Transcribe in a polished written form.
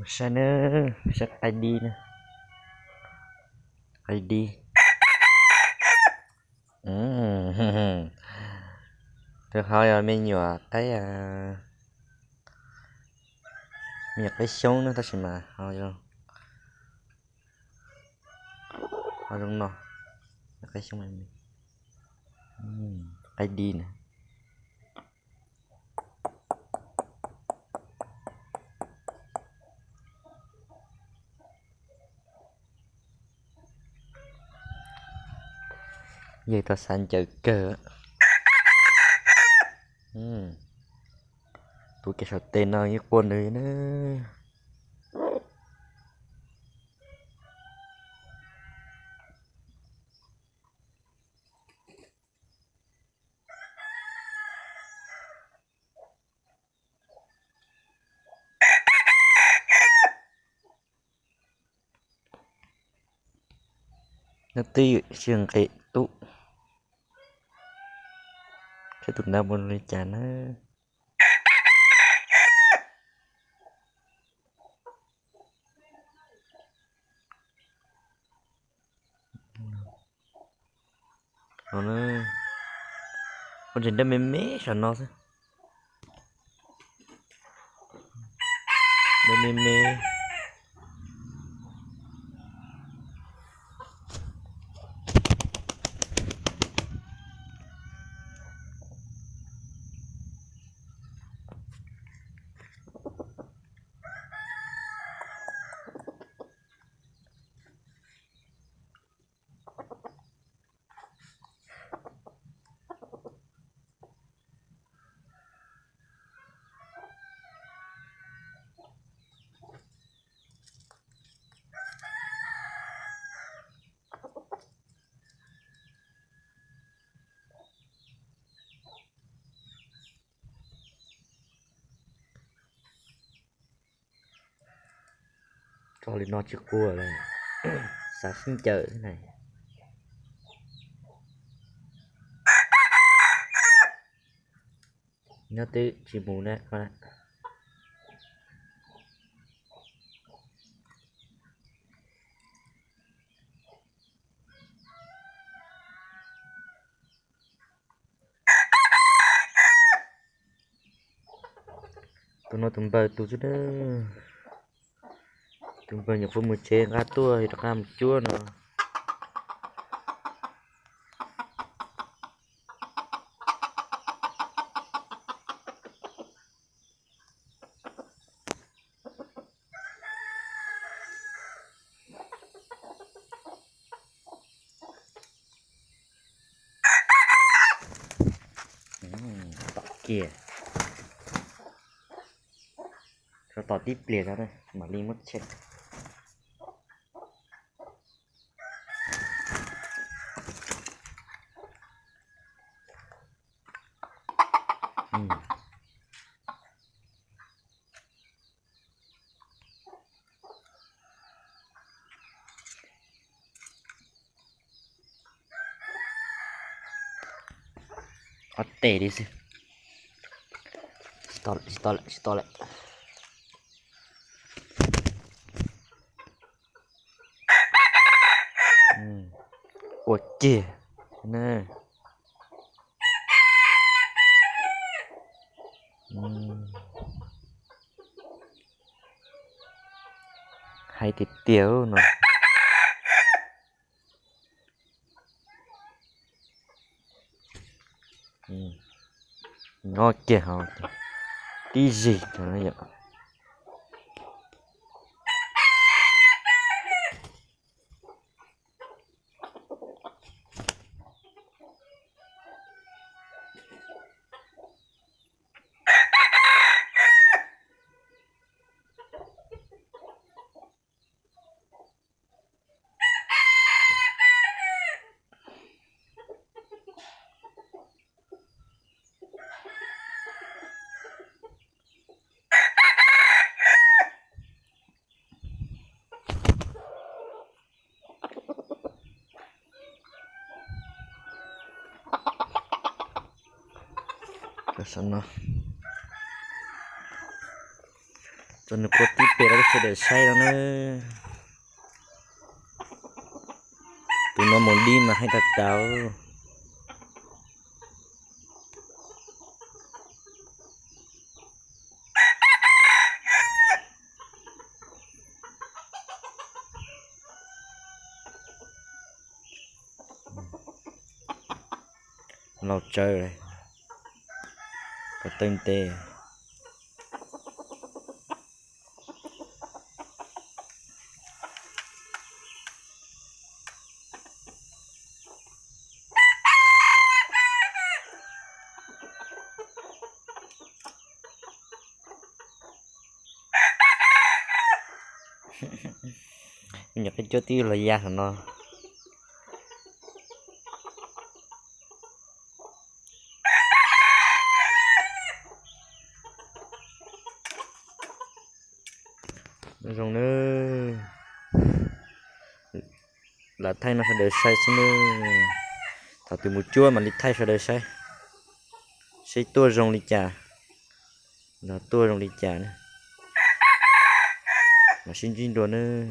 Sana set ID nè, ID. Được thôi rồi mình nhựa cái xuống nó ta sẽ mà thôi luôn. Thôi luôn nó. Cái xuống mình. ID nè. Vậy ta sẵn chờ cờ. Tụi cái sao tên nào như quân này nữa. Nó tí trường kệ tụ. Cái tụi nào muốn lấy chán á. Nó con chuyện đó mê sao nó thế. Mê. Cho lên nó chưa cua này. Sao xin chờ thế này. Nó tự chỉ mù nè con ạ. Tụi nó tụm bờ tụi chứ đó. Tụm bờ nhập một chén gà tua thì nó làm chua nó. Tọt kìa. Cho tọt tiếp liền ra đây mà đi mất chết. Tè đi xem. Stole. Ủa kìa. Nè. Hay thịt tiêu nó. Ngon kìa hả. Tí gì cho nó vậy. Cái sân nó. cho nó có tí bể nó sẽ để say đó nữa tụi nó muốn đi mà hay đặt đảo nó chơi rồi có tên tê nhặt cái chỗ tiêu là da của nó rồi nữa là thay nó phải để say xin nữa thảo từ một chua mà đi thay phải để say tua rồng đi chả là tua rồng đi chả nữa mà xin chuyên đồ nữa